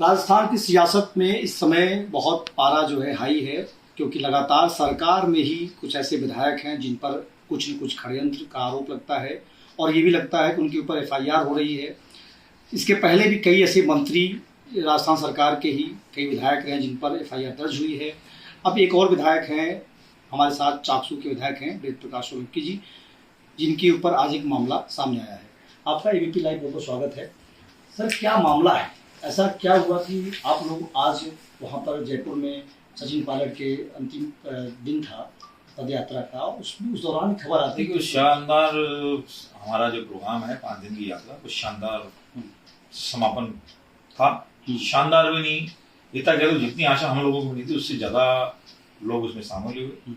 राजस्थान की सियासत में इस समय बहुत पारा जो है हाई है, क्योंकि लगातार सरकार में ही कुछ ऐसे विधायक हैं जिन पर कुछ न कुछ षड्यंत्र का आरोप लगता है और ये भी लगता है कि उनके ऊपर एफआईआर हो रही है। इसके पहले भी कई ऐसे मंत्री राजस्थान सरकार के ही कई विधायक हैं जिन पर एफआईआर दर्ज हुई है। अब एक और विधायक हैं हमारे साथ, चाकसू के विधायक हैं वेद प्रकाश सोलंकी जी, जिनके ऊपर आज एक मामला सामने आया है। आपका एबीपी लाइव बहुत बहुत स्वागत है। सर, क्या मामला है? ऐसा क्या हुआ कि आप लोग आज वहाँ पर जयपुर में सचिन पायलट के अंतिम दिन था पद यात्रा का, उस दौरान खबर आती है कि शानदार हमारा जो प्रोग्राम है 5 दिन की यात्रा, कुछ शानदार समापन था। शानदार भी नहीं, इतना कह दो जितनी आशा हम लोगों को मिली थी उससे ज्यादा लोग उसमें शामिल हुए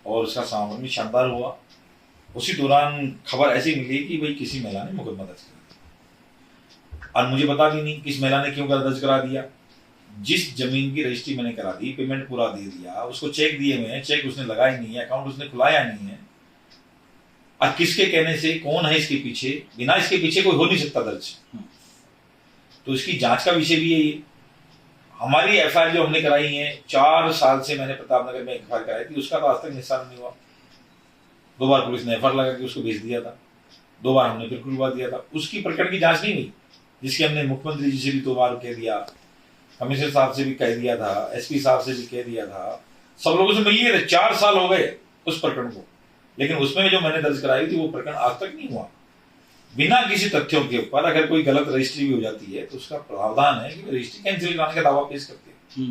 और उसका समापन भी शानदार हुआ। उसी दौरान खबर ऐसी मिली कि भाई किसी महिला ने मुकदमा दर्ज करा दिया और मुझे पता भी नहीं किस महिला ने क्यों दर्ज करा दिया। जिस जमीन की रजिस्ट्री मैंने करा दी, पेमेंट पूरा दे दिया, उसको चेक दिए हुए हैं, चेक उसने लगाया नहीं है, अकाउंट उसने खुलाया नहीं है, और किसके कहने से, कौन है इसके पीछे, बिना इसके पीछे कोई हो नहीं सकता दर्ज। तो इसकी जांच का विषय भी है। हमारी एफआईआर जो हमने कराई है, 4 साल से मैंने प्रतापनगर में एफआईआर कराई थी, उसका तो आज तक निस्तार नहीं हुआ। 2 बार पुलिस ने एफआईआर लगा के उसको भेज दिया था, 2 बार हमने फिर खुलवा दिया था, उसकी प्रकरण की जांच नहीं हुई, जिसकी हमने मुख्यमंत्री जी से भी 2 बार कह दिया, कमिश्नर साहब से भी कह दिया था, एसपी साहब से भी कह दिया था, सब लोगों से मिल लिए थे। 4 साल हो गए उस प्रकरण को, लेकिन उसमें जो मैंने दर्ज कराई थी वो प्रकरण आज तक नहीं हुआ। बिना किसी तथ्यों के ऊपर अगर कोई गलत रजिस्ट्री भी हो जाती है तो उसका प्रावधान है कि रजिस्ट्री कैंसिल कराने का दावा पेश करते हैं।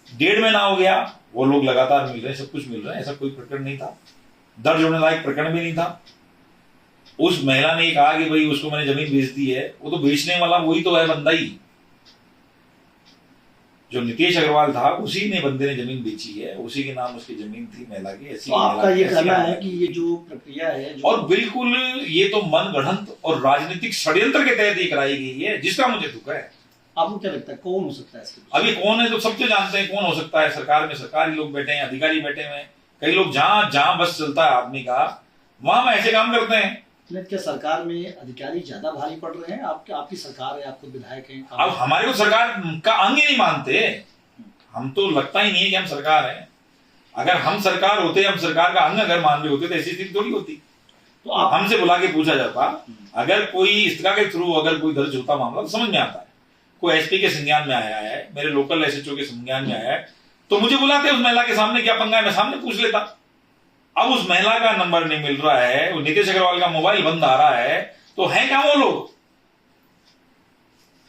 1.5 महीना हो गया, वो लोग लगातार मिल रहे हैं, सब कुछ मिल रहा है, ऐसा कोई प्रकरण नहीं था, दर्ज होने लायक प्रकरण भी नहीं था। उस महिला ने कहा कि भाई उसको मैंने जमीन बेच दी है, वो तो बेचने वाला वही तो है बंदा ही, जो नितेश अग्रवाल था उसी ने बंदे ने जमीन बेची है, उसी के नाम उसकी जमीन थी महिला की। ऐसी तो आपका ये कहना है कि ये जो प्रक्रिया है और बिल्कुल ये तो मनगढ़ंत और राजनीतिक षड्यंत्र के तहत ये कराई गई है, जिसका मुझे दुख है। आपको क्या लगता है कौन हो सकता है इसके? अभी कौन है तो सब तो जानते हैं कौन हो सकता है। सरकार में सरकारी लोग बैठे हैं, अधिकारी बैठे हुए हैं, कई लोग जहां बस चलता है आदमी का वहां में ऐसे काम करते हैं। क्या सरकार में अधिकारी ज्यादा भारी पड़ रहे हैं? आपकी सरकार है, आप खुद विधायक हैं। अब हमारे को सरकार का अंग ही नहीं मानते, हम तो लगता ही नहीं है कि हम सरकार हैं। अगर हम सरकार होते, हम सरकार का अंग अगर मान रहे होते तो ऐसी स्थिति थोड़ी होती। तो आप हमसे बुला के पूछा जाता, अगर कोई इस तरह के थ्रू अगर कोई दर्ज होता मामला तो समझ में आता है। कोई एसपी के संज्ञान में आया है, मेरे लोकल एसएचओ के संज्ञान में आया है, तो मुझे बुलाते उस महिला के सामने, क्या पंगा है, मैं सामने पूछ लेता। अब उस महिला का नंबर नहीं मिल रहा है, वो नितेश अग्रवाल का मोबाइल बंद आ रहा है, तो है क्या वो लोग?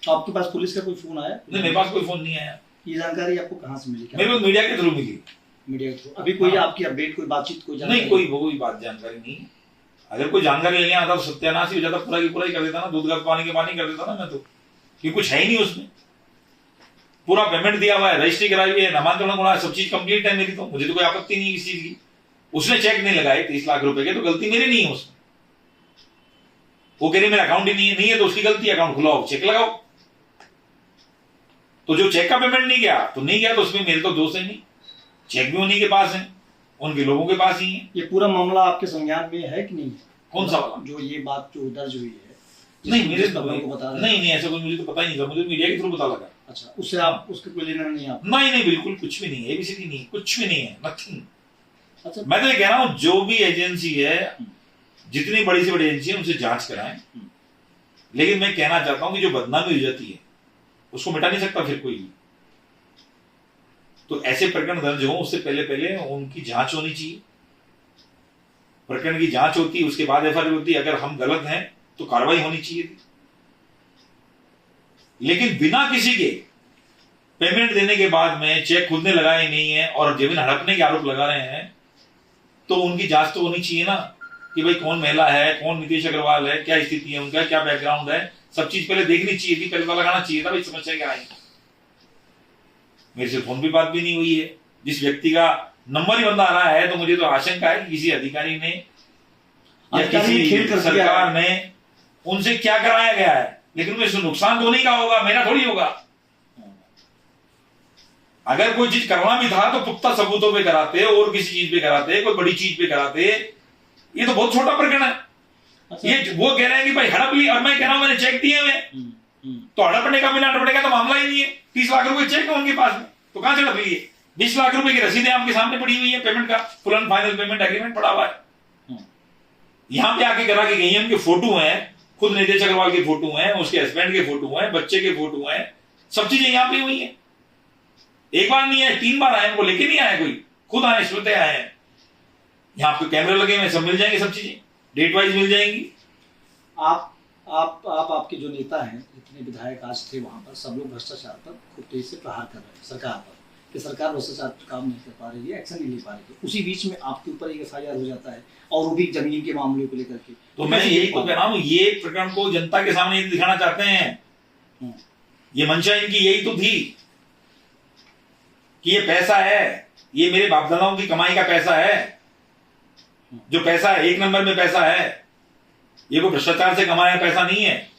आपके पास पुलिस का कोई फोन आया? नहीं, मेरे पास कोई फोन नहीं आया। ये जानकारी आपको कहां से मिली? मेरे को मीडिया के थ्रू मिली। मीडिया के थ्रू? अभी कोई आपकी अपडेट, कोई बातचीत, कोई नहीं, कोई बात जानकारी नहीं। अगर कोई जानकारी लेने आता तो सत्यानाश ही हो जाता, पूरा की पूरा ही कर देता ना, दूध का पानी के पानी कर देता ना मैं तो, कि कुछ है ही नहीं उसमें। पूरा पेमेंट दिया हुआ है, रजिस्ट्री कराई हुई है, नामांकन हुआ है, सब चीज कंप्लीट है मेरी, तो मुझे तो कोई आपत्ति नहीं है इस चीज की। उसने चेक नहीं लगाए 30 लाख रुपए के, तो गलती मेरी नहीं है उसमें। वो कह रही मेरा अकाउंट ही नहीं है तो उसकी गलती है, अकाउंट खुलाओ, चेक लगाओ। तो जो चेक का पेमेंट नहीं गया तो नहीं गया, तो उसमें मेरे तो दोष है नहीं, चेक भी उन्हीं के पास है, उनके लोगों के पास ही है। ये पूरा मामला आपके संज्ञान में है कि नहीं? कौन सा वाला? जो ये बात जो दर्ज हुई है? नहीं, मेरे को पता नहीं, ऐसा कुछ मुझे तो पता ही नहीं था, मुझे मीडिया के थ्रू पता लगा। अच्छा, उससे आप उसके कोई लेना नहीं? आप नहीं, बिल्कुल कुछ भी नहीं है, एबीसीडी नहीं, कुछ भी नहीं है, नथिंग। अच्छा, मैं तो ये कह रहा हूं जो भी एजेंसी है, जितनी बड़ी से बड़ी एजेंसी है, उनसे जांच कराएं। लेकिन मैं कहना चाहता हूं कि जो बदनामी हो जाती है उसको मिटा नहीं सकता फिर कोई। तो ऐसे प्रकरण दर्ज हो उससे पहले उनकी जांच होनी चाहिए। प्रकरण की जांच होती है, उसके बाद एफआईआर होती है। अगर हम गलत हैं तो कार्रवाई होनी चाहिए थी, लेकिन बिना किसी के पेमेंट देने के बाद में चेक खुद ने लगाए नहीं है और जमीन हड़पने के आरोप लगा रहे हैं, तो उनकी जांच तो होनी चाहिए ना, कि भाई कौन महिला है, कौन नितेश अग्रवाल है, क्या स्थिति है उनका, क्या बैकग्राउंड है, सब चीज पहले देखनी चाहिए थी, पहले पता लगाना चाहिए था भाई समस्या क्या है। मेरे से फोन पे बात भी नहीं हुई है, जिस व्यक्ति का नंबर ही बंदा आ रहा है, तो मुझे तो आशंका है कि किसी अधिकारी ने या किसी सरकार ने उनसे क्या कराया गया है। लेकिन उसमें नुकसान तो नहीं का होगा, मेरा थोड़ी होगा। अगर कोई चीज करना भी था तो पुख्ता सबूतों पे कराते, और किसी चीज पे कराते, कोई बड़ी चीज पे कराते। ये तो बहुत छोटा प्रकरण है। ये वो कह रहे हैं कि भाई हड़प ली, और मैं कह रहा हूं मैंने चेक दिए हुए, तो हड़पने का बिना हड़पने का तो मामला ही है, 30 लाख रुपए चेक है उनके पास में, तो कहां से कर रही है? 20 लाख रुपए की रसीदें आपके सामने पड़ी हुई है, पेमेंट का full and final payment agreement पड़ा हुआ है, यहां पे आके करा के गई है, उनके फोटो हैं, खुद नितेश अग्रवाल के फोटो हैं, उसके हस्बैंड के फोटो हैं, बच्चे के फोटो हैं, सब चीजें यहां पे हुई है। एक बार नहीं है, 3 बार आए, उनको लेके नहीं आए, कोई खुद आए, स्वतः आए हैं। यहाँ आपके कैमरे लगे हुए, सब मिल जाएंगे, सब चीजें डेट वाइज मिल जाएंगी। आपके जो नेता हैं, जितने विधायक आज थे वहां पर, सब लोग भ्रष्टाचार पर खूब तेजी से प्रहार कर रहे हैं सरकार पर, कि सरकार भ्रष्टाचार पर काम नहीं कर पा रही है, एक्शन नहीं ले पा रही है। उसी बीच में आपके ऊपर एक FIR हो जाता है, और वो भी जमीन के मामले को लेकर के। तो मैं यही तो कह रहा हूँ, ये प्रकरण को जनता के सामने दिखाना चाहते हैं। ये मंशा इनकी यही तो थी कि ये पैसा है, ये मेरे बाप दादाओं की कमाई का पैसा है, जो पैसा है 1 नंबर में पैसा है, ये कोई भ्रष्टाचार से कमाया पैसा नहीं है।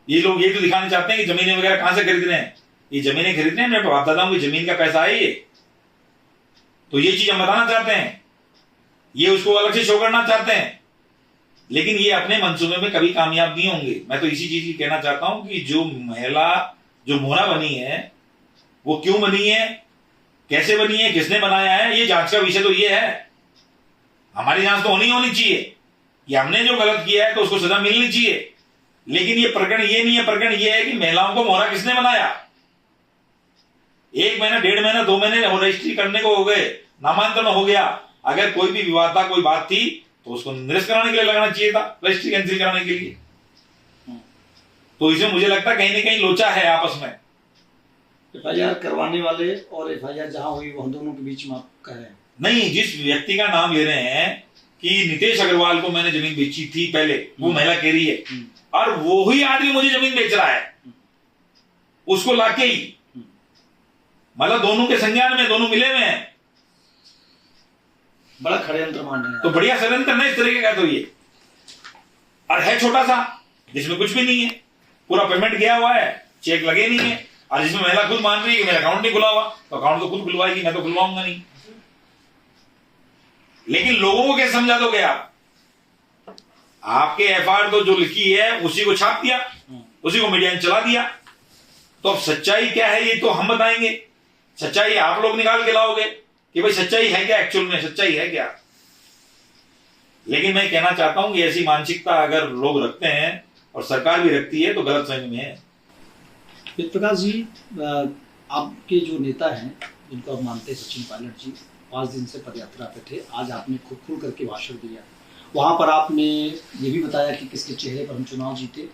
ये लोग ये तो दिखाना चाहते हैं कि जमीनें वगैरह कहां से खरीद रहे हैं, ये जमीनें खरीद रहे हैं मेरे बाप दादाओं की जमीन का पैसा है ये, तो ये चीज हम बताना चाहते हैं, ये उसको अलग से शो करना चाहते हैं, लेकिन ये अपने मंसूबे में कभी कामयाब नहीं होंगे। मैं तो इसी चीज की कहना चाहता हूं कि जो महिला जो मोहरा बनी है, वो क्यों बनी है, कैसे बनी है, किसने बनाया है, ये जांच का विषय तो ये है। हमारी जांच तो होनी चाहिए कि हमने जो गलत किया है तो उसको सजा मिलनी चाहिए, लेकिन ये प्रकरण ये नहीं है। प्रकरण ये है कि महिलाओं को मोहरा किसने बनाया। 1 महीना, 1.5 महीना, 2 महीने रजिस्ट्री करने को हो गए, नामांकन हो गया, अगर कोई भी विवाद था, कोई बात थी, तो उसको निरस्त कराने के लिए लगाना चाहिए था, रजिस्ट्री कैंसिल कराने के लिए। तो इसमें मुझे लगता है कहीं ना कहीं लोचा है आपस में। FIR करवाने वाले और FIR जहां हुई वह दोनों के बीच में आप कह रहे हैं नहीं, जिस व्यक्ति का नाम ले रहे हैं कि नितेश अग्रवाल को मैंने जमीन बेची थी पहले, वो महिला कह रही है, और वो ही आदमी मुझे जमीन बेच रहा है, उसको लाके ही, मतलब दोनों के संज्ञान में, दोनों मिले हुए हैं। बड़ा षड्यंत्र मान रहे हैं, तो बढ़िया षड्यंत्र नहीं इस तरीके का, तो ये और है छोटा सा, जिसमें कुछ भी नहीं है, पूरा पेमेंट गया हुआ है, चेक लगे नहीं है, और जिसमें महिला खुद मान रही है कि मेरा अकाउंट नहीं खुला हुआ, तो अकाउंट तो खुद खुलवाएगी, मैं तो खुलवाऊंगा नहीं। लेकिन लोगों को कैसे समझा दोगे आप? आपके FIR तो जो लिखी है उसी को छाप दिया, उसी को मीडिया ने चला दिया, तो अब सच्चाई क्या है ये तो हम बताएंगे, सच्चाई आप लोग निकाल के लाओगे कि भाई सच्चाई है क्या, एक्चुअल में सच्चाई है क्या। लेकिन मैं कहना चाहता हूं कि ऐसी मानसिकता अगर लोग रखते हैं और सरकार भी रखती है तो गलत फहमी में है। प्रकाश जी, आपके जो नेता हैं जिनको आप मानते हैं, सचिन पायलट जी, 5 दिन से पदयात्रा पे थे, आज आपने खुल करके भाषण दिया। वहां पर आपने ये भी बताया कि किसके चेहरे पर हम चुनाव जीते,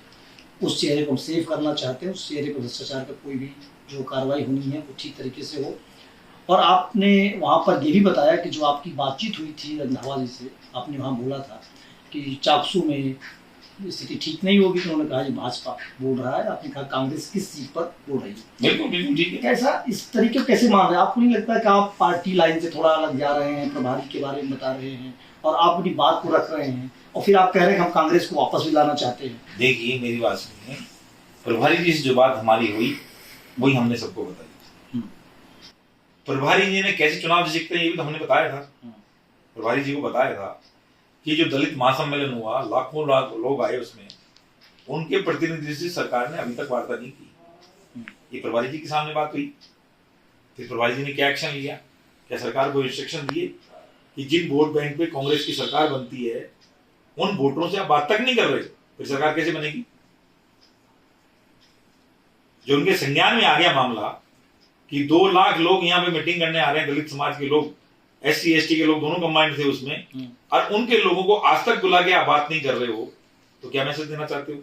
उस चेहरे को हम सेव करना चाहते हैं, उस चेहरे पर भ्रष्टाचार का कोई भी जो कार्रवाई होनी है वो ठीक तरीके से हो। और आपने वहां पर ये भी बताया कि जो आपकी बातचीत हुई थी रंधावा जी से, आपने वहां बोला था कि चाकसू में स्थिति ठीक नहीं होगी, तो उन्होंने कहा जी भाजपा बोल रहा है, आपने कहा कांग्रेस किस सीट पर बोल रही है। बिल्कुल बिल्कुल ठीक है। कैसा इस तरीके कैसे मान रहे हैं? आपको नहीं लगता कि आप पार्टी लाइन से थोड़ा अलग जा रहे हैं, प्रभारी के बारे में बता रहे हैं और आप अपनी बात को रख रहे हैं, और फिर आप कह रहे हैं कि हम कांग्रेस को वापस भी लाना चाहते हैं? देखिए मेरी बात सुनिए, प्रभारी जी से जो बात हमारी हुई वही हमने सबको बताई। प्रभारी जी ने कैसे चुनाव जीतते हैं ये भी तो हमने बताया था। प्रभारी जी को बताया था कि जो दलित महासम्मेलन हुआ, लाखों लोग आए उसमें, उनके प्रतिनिधि से सरकार ने अभी तक वार्ता नहीं की। ये प्रभारी जी के सामने बात हुई। फिर प्रभारी जी ने क्या एक्शन लिया? क्या सरकार को इंस्ट्रक्शन दिए कि जिन वोट बैंक पे कांग्रेस की सरकार बनती है उन वोटरों से आप बात तक नहीं कर रहे, फिर सरकार कैसे बनेगी? जो उनके संज्ञान में आ गया मामला कि 2 लाख लोग यहाँ पे मीटिंग करने आ रहे हैं, दलित समाज के लोग, SC ST के लोग दोनों कंबाइंड थे उसमें, और उनके लोगों को आज तक बुला के आप बात नहीं कर रहे हो, तो क्या मैसेज देना चाहते हो?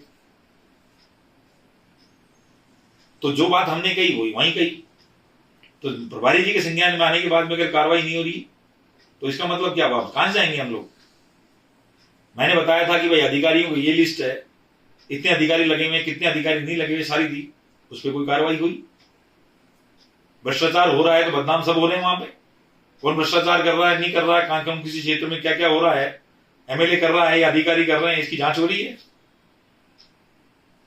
तो जो बात हमने कही वही वहीं कही। तो प्रभारी जी के संज्ञान में आने के बाद में अगर कार्रवाई नहीं हो रही तो इसका मतलब क्या? बात कहां से जाएंगे हम लोग? मैंने बताया था कि भाई अधिकारियों की ये लिस्ट है, इतने अधिकारी लगे हुए, कितने अधिकारी नहीं लगे हुए, सारी दी, उस पर कोई कार्रवाई हुई? भ्रष्टाचार हो रहा है तो बदनाम सब हो रहे हैं वहां पे। कौन भ्रष्टाचार कर रहा है, नहीं कर रहा है, कहां किसी क्षेत्र में क्या क्या हो रहा है, MLA कर रहा है या अधिकारी कर रहे हैं, इसकी जांच हो रही है।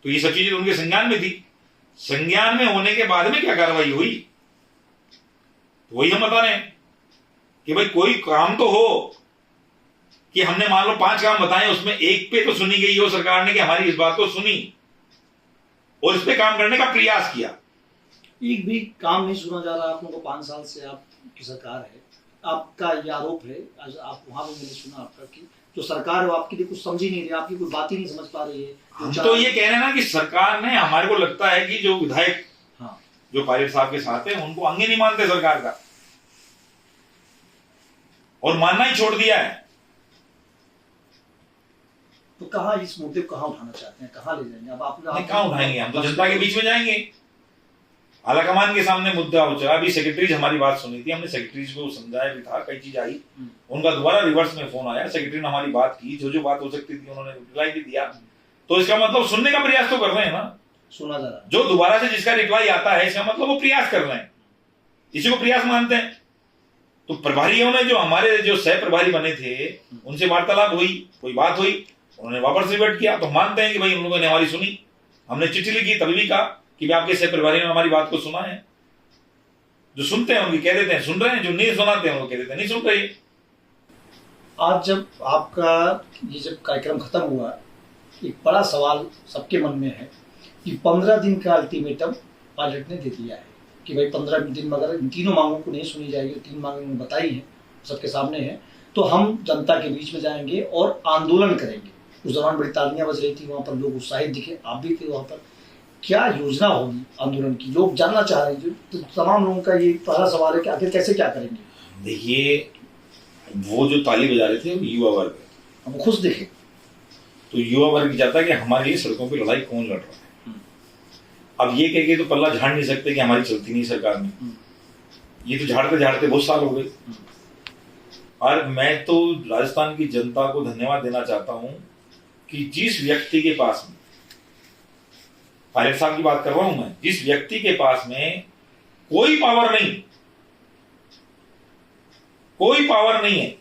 तो ये सब चीजें उनके संज्ञान में थी। संज्ञान में होने के बाद में क्या कार्रवाई हुई, तो वही हम बता रहे हैं कि भाई कोई काम तो हो, कि हमने मान लो 5 काम बताए, उसमें एक पे तो सुनी गई हो सरकार ने कि हमारी इस बात को सुनी और इस पे काम करने का प्रयास किया। एक भी काम नहीं सुना जा रहा। आप लोगों को 5 साल से आपकी सरकार है, आपका ये आरोप है, आज आप वहां पर मैंने सुना आपका कि जो सरकार है वो आपके लिए कुछ समझ ही नहीं रही, आपकी कोई बात ही नहीं समझ पा रही है। हम तो ये कह रहे हैं ना कि सरकार ने, हमारे को लगता है कि जो विधायक हाँ, जो पायलट साहब के साथ है उनको अंगे नहीं मानते सरकार का, और मानना ही छोड़ दिया है। तो कहाँ इस मुद्दे को कहाँ उठाना चाहते हैं, कहाँ ले जाएंगे? अब आप कहाँ उठाएंगे? हम तो जनता के बीच में जाएंगे, आलाकमान के सामने मुद्दा हो चुका। अभी सेक्रेटरीज हमारी बात सुनी थी, हमने सेक्रेटरीज को समझाया भी था, कई चीज आई, उनका दोबारा रिवर्स में फोन आया, सेक्रेटरी ने हमारी बात की, जो जो बात हो सकती थी उन्होंने रिप्लाई भी दिया। तो इसका मतलब सुनने का प्रयास तो कर रहे हैं ना, सुना जा रहा है। जो दोबारा से जिसका रिप्लाई आता है इसका मतलब वो प्रयास कर रहे हैं, इसी को प्रयास मानते हैं। तो प्रभारियों ने, जो हमारे जो सह प्रभारी बने थे, उनसे वार्तालाप हुई, कोई बात हुई, उन्होंने वापस रिवर्ट किया, तो मानते हैं कि भाई उन लोगों ने हमारी सुनी। हमने चिट्ठी लिखी, तभी भी कहा कि आपके सह प्रभारी ने हमारी बात को सुना है। जो सुनते हैं उनकी कह देते हैं सुन रहे हैं, जो नहीं सुनाते हैं वो कह देते हैं नहीं सुन रहे। आज जब आपका ये जब कार्यक्रम खत्म हुआ, एक बड़ा सवाल सबके मन में है कि 15 दिन का अल्टीमेटम पायलट ने दे दिया है कि भाई 15 दिन में अगर इन तीनों मांगों को नहीं सुनी जाएगी, 3 मांगें उन्होंने बताई हैं, सबके सामने है, तो हम जनता के बीच में जाएंगे और आंदोलन करेंगे। उस दौरान बड़ी तालियां बज रही थी, वहां पर लोग उत्साहित दिखे, आप भी थे वहां पर। क्या योजना होगी आंदोलन की, लोग जानना चाह रहे हैं। तो तमाम लोगों का ये पहला सवाल है कि आखिर कैसे क्या करेंगे। देखिए, वो जो ताली बजा रहे थे वो युवा वर्ग है, हम खुश दिखे, तो युवा वर्ग चाहता है कि हमारे लिए सड़कों पर लड़ाई कौन लड़ रहा है। अब ये कह के तो पल्ला झाड़ नहीं सकते कि हमारी चलती नहीं सरकार में, ये तो झाड़ते झाड़ते बहुत साल हो गए। और मैं तो राजस्थान की जनता को धन्यवाद देना चाहता हूं कि जिस व्यक्ति के पास में, पायलट साहब की बात कर रहा हूं मैं, जिस व्यक्ति के पास में कोई पावर नहीं, कोई पावर नहीं है,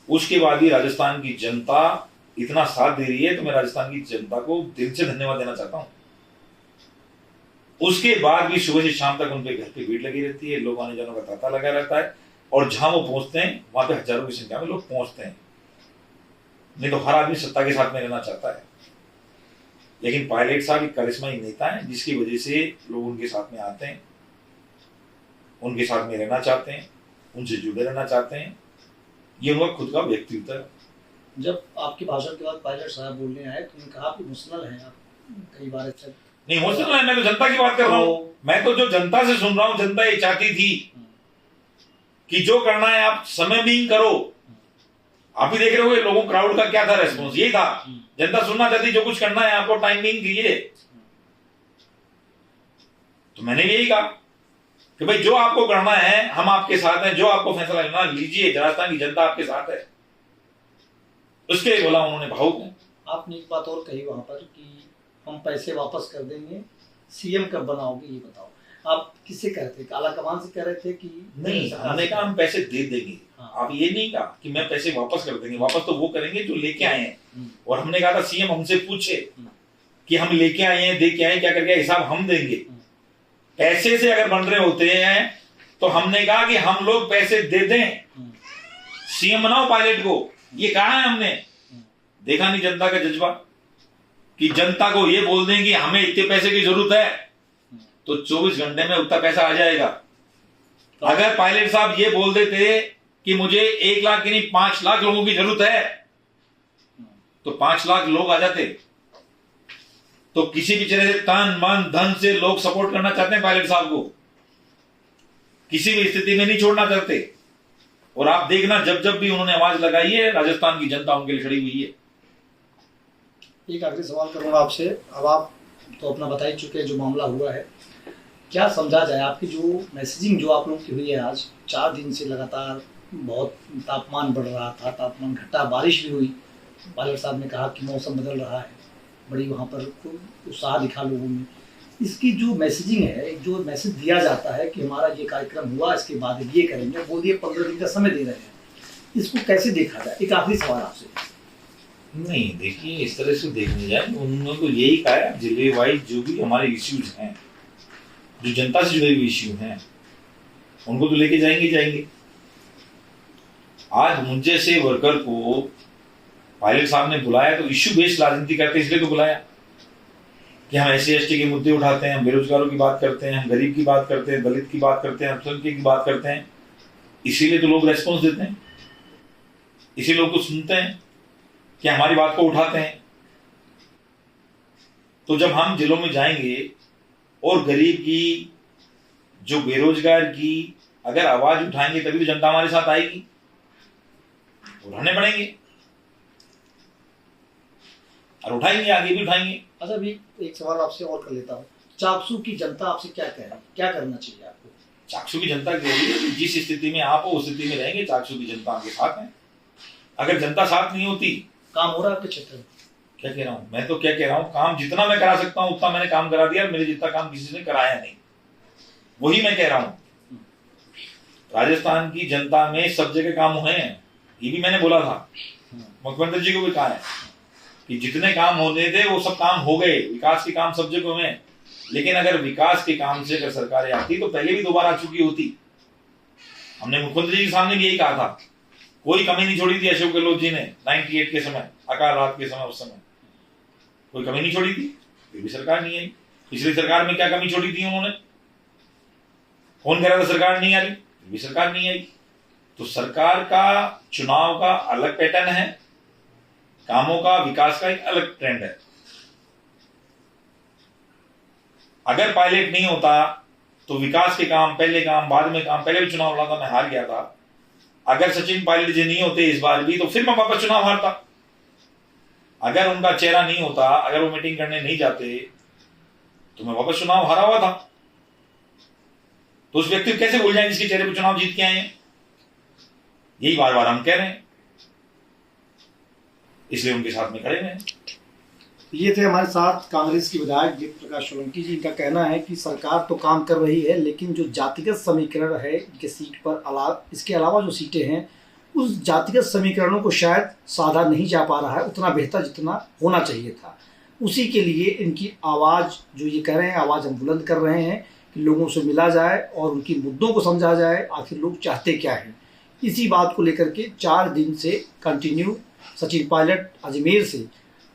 उसके बाद भी राजस्थान की जनता इतना साथ दे रही है, तो मैं राजस्थान की जनता को दिल से धन्यवाद देना चाहता हूं। उसके बाद भी सुबह से शाम तक उनके घर पे भीड़ लगी रहती है, लोग आने जाने का तांता लगा रहता है, और जहां वो पहुंचते हैं वहां पे हजारों की संख्या में लोग पहुंचते हैं। नहीं तो हर आदमी सत्ता के साथ में रहना चाहता है, लेकिन पायलट साहब एक करिश्माई नेता है, जिसकी वजह से लोग उनके साथ में आते हैं, उनके साथ में रहना चाहते हैं, उनसे जुड़े रहना चाहते हैं। ये उनका खुद का व्यक्तित्व है। जब आपके भाषण के बाद पायलट साहब बोलने आए तो उन्होंने कहा आप इमोशनल हैं, आप कई बार अच्छा नहीं इमोशनल है, मैं तो जनता की बात कर रहा हूँ। मैं तो जो जनता से सुन रहा हूँ, जनता ये चाहती थी कि जो करना है आप समय में करो। आप भी देख रहे हो लोगों क्राउड का क्या था रेस्पॉन्स, यही था, जनता सुनना चाहती जो कुछ करना है आपको टाइमिंग कीजिए। तो मैंने भी यही कहा कि भाई जो आपको करना है हम आपके साथ हैं, जो आपको फैसला लेना लीजिए, राजस्थान की जनता आपके साथ है। उसके लिए बोला उन्होंने भावुक है। आपने एक बात और कही वहां पर कि हम पैसे वापस कर देंगे, सीएम कब बनाओगे ये बताओ। आप किससे कह रहे थे, काला कमान से कह रहे थे कि नहीं? हमने कहा हम पैसे दे देंगे। हाँ। आप ये नहीं कहा कि मैं पैसे वापस कर देंगे, वापस तो वो करेंगे जो लेके आए हैं। और हमने कहा था सीएम हमसे पूछे कि हम लेके आए हैं, दे के आए, क्या करके हिसाब हम देंगे। पैसे से अगर बन रहे होते हैं तो हमने कहा कि हम लोग पैसे दे दें, सीएम बनाओ पायलट को, ये कहा है हमने। देखा नहीं जनता का जज्बा कि जनता को ये बोल दें कि हमें इतने पैसे की जरूरत है तो 24 घंटे में उतना पैसा आ जाएगा। अगर पायलट साहब ये बोल देते कि मुझे 1 लाख की नहीं 5 लाख लोगों की जरूरत है तो 5 लाख लोग आ जाते। तो किसी भी तरह से तन मन धन से लोग सपोर्ट करना चाहते हैं पायलट साहब को, किसी भी स्थिति में नहीं छोड़ना चाहते। और आप देखना जब जब भी उन्होंने आवाज लगाई है, राजस्थान की जनता उनके लिए खड़ी हुई है। एक आखिरी सवाल करूंगा आपसे। अब आप तो अपना बता ही चुके हैं जो मामला हुआ है, क्या समझा जाए आपकी जो मैसेजिंग जो आप लोग की हुई है आज 4 दिन से लगातार, बहुत तापमान बढ़ रहा था, तापमान घटा, बारिश भी हुई, पायलट साहब ने कहा कि मौसम बदल रहा है, बड़ी वहाँ पर उत्साह दिखा लोगों में। इसकी जो मैसेजिंग है, जो मैसेज दिया जाता है कि हमारा ये कार्यक्रम हुआ, इसके बाद ये करेंगे, बोलिए 15 दिन का समय दे रहे हैं, इसको कैसे देखा जाए? एक आखिरी सवाल आपसे। नहीं देखिए, इस तरह से देखने जाए उन्होंने तो यही कहा है जिले वाइज जो भी हमारे इश्यूज हैं, जो जनता से जुड़े हुए इश्यू हैं, उनको तो लेके जाएंगे। आज मुझे से वर्कर को पायलट साहब ने बुलाया तो इश्यू बेस्ड राजनीति करते इसलिए तो बुलाया। कि हम SC/ST के मुद्दे उठाते हैं, हम बेरोजगारों की बात करते हैं, हम गरीब की बात करते हैं, दलित की बात करते हैं, अल्पसंख्यक की बात करते हैं, इसीलिए तो लोग रेस्पॉन्स देते हैं, इसी लोग को सुनते हैं कि हमारी बात को उठाते हैं। तो जब हम जिलों में जाएंगे और गरीब की, जो बेरोजगार की अगर आवाज उठाएंगे, तभी तो जनता हमारे साथ आएगी, उठाने पड़ेंगे और उठाएंगे, आगे भी उठाएंगे। अच्छा, अभी एक सवाल आपसे और कर लेता हूँ। चाकसू की जनता आपसे क्या कह रही है, क्या करना चाहिए आपको? चाकसू की जनता कह रही है कि जिस स्थिति में आप हो उस स्थिति में रहेंगे, चाकसू की जनता आपके साथ है। अगर जनता साथ नहीं होती, काम हो रहा है आपके क्षेत्र में? क्या कह रहा हूं मैं, तो क्या कह रहा हूं, काम जितना मैं करा सकता हूं उतना मैंने काम करा दिया, मेरे जितना काम किसी ने कराया नहीं, वही मैं कह रहा हूं। राजस्थान की जनता में सब जगह काम हुए हैं, ये भी मैंने बोला था, मुख्यमंत्री जी को भी कहा है कि जितने काम होने थे वो सब काम हो गए, विकास के काम सब जगह हुए हैं। लेकिन अगर विकास के काम से अगर सरकारें आती तो पहले भी 2 बार आ चुकी होती। हमने मुख्यमंत्री जी के सामने भी यही कहा था, कोई कमी नहीं छोड़ी थी अशोक गहलोत जी ने 98 के समय, अकाल रात के समय, उस समय कोई कमी नहीं छोड़ी थी, फिर भी सरकार नहीं आई। पिछली सरकार में क्या कमी छोड़ी थी उन्होंने? कौन कह रहा था सरकार नहीं आ रही, फिर भी सरकार नहीं आई। तो सरकार का चुनाव का अलग पैटर्न है, कामों का, विकास का एक अलग ट्रेंड है। अगर पायलट नहीं होता तो विकास के काम, पहले काम, बाद में काम, पहले भी चुनाव लड़ा था, मैं हार गया था। अगर सचिन पायलट जी नहीं होते इस बार भी, तो फिर मैं वापस चुनाव हारता। अगर उनका चेहरा नहीं होता, अगर वो मीटिंग करने नहीं जाते, तो मैं वापस चुनाव हारा हुआ था। तो उस व्यक्ति को कैसे भूल जाएं जिसके चेहरे पर चुनाव जीत के आए हैं? यही बार बार हम कह रहे हैं, इसलिए उनके साथ में खड़े हैं। ये थे हमारे साथ कांग्रेस की विधायक दीप प्रकाश सोलंकी जी। इनका कहना है कि सरकार तो काम कर रही है, लेकिन जो जातिगत समीकरण है इनके सीट पर इसके अलावा जो सीटें हैं, उस जातिगत समीकरणों को शायद साधा नहीं जा पा रहा है उतना बेहतर जितना होना चाहिए था। उसी के लिए इनकी आवाज़, जो ये कह रहे हैं, आवाज़ हम बुलंद कर रहे हैं कि लोगों से मिला जाए और उनकी मुद्दों को समझा जाए, आखिर लोग चाहते क्या हैं। इसी बात को लेकर के 4 दिन से कंटिन्यू सचिन पायलट अजमेर से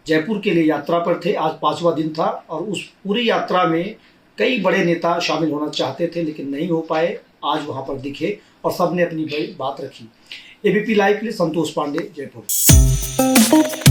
जयपुर के लिए यात्रा पर थे। आज 5वां दिन था और उस पूरी यात्रा में कई बड़े नेता शामिल होना चाहते थे, लेकिन नहीं हो पाए। आज वहां पर दिखे और सबने अपनी बड़ी बात रखी। एबीपी लाइव के लिए संतोष पांडे, जयपुर।